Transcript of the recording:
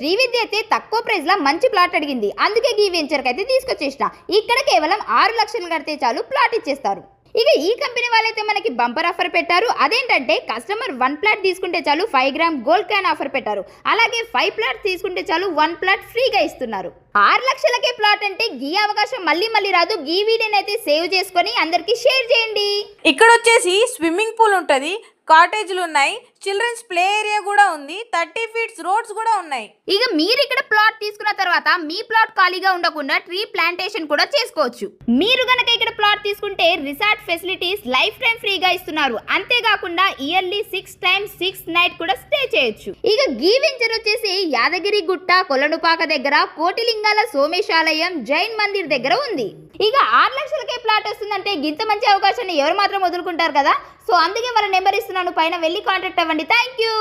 శ్రీవిద్య అయితే తక్కువ ప్రైస్ లో మంచి ప్లాట్ అడిగింది. అందుకే ఈ వెంచర్ కి అయితే తీసుకొచ్చేసిన. ఇక్కడ కేవలం 6 లక్షలు కడితే చాలు ప్లాట్ ఇచ్చేస్తారు. ఇక ఈ కంపెనీ వాళ్ళైతే మనకి బంపర్ ఆఫర్ పెట్టారు. అదేంటంటే కస్టమర్ 1 ప్లాట్ తీసుకుంటే చాలు 5 గ్రామ్ గోల్డ్ కాయిన్ ఆఫర్ పెట్టారు. అలాగే 5 ప్లాట్ తీసుకుంటే చాలు 1 ప్లాట్ ఫ్రీగా ఇస్తున్నారు. 6 లక్షలకే ప్లాట్ అంటే ఈ అవకాశం మళ్ళీ మళ్ళీ రాదు. ఈ వీడియోని అయితే సేవ్ చేసుకొని అందరికి షేర్ చేయండి. ఇక్కడ వచ్చేసి స్విమ్మింగ్ పూల్ ఉంటది, కాటేజ్లు ఉన్నాయి, చిల్డ్రన్స్ ప్లే ఏరియా కూడా ఉంది, 30 ఫీట్స్ రోడ్స్ కూడా ఉన్నాయి. ఇక మీరు ఇక్కడ ప్లాట్ తీసుకున్న తర్వాత మీ ప్లాట్ ఖాళీగా ఉండకుండా ట్రీ ప్లాంటేషన్ కూడా చేసుకోవచ్చు. మీరు గనక ఇక్కడ ప్లాట్ తీసుకుంటే రిసార్ట్ ఫెసిలిటీస్ లైఫ్ టైం ఫ్రీగా ఇస్తున్నారు. అంతేకాకుండా ఇయర్లీ 6 times 6 నైట్ కూడా స్టే చేయొచ్చు. ఇక గీ వెంచర్ వచ్చేసి యాదగిరి గుట్ట కొలనుపాక దగ్గర కోటిలింగాల సోమేశాలయం జైన్ మందిర్ దగ్గర ఉంది. ఇక 6 లక్షలకే ప్లాట్ వస్తుందంటే ఇంత మంచి అవకాశాన్ని ఎవరు మాత్రం వదులుకుంటారు కదా. సో అందుకే వాళ్ళ నెంబర్ ఇస్తున్నాను, పైన వెళ్ళి కాంటాక్ట్ అవ్వండి. Thank you.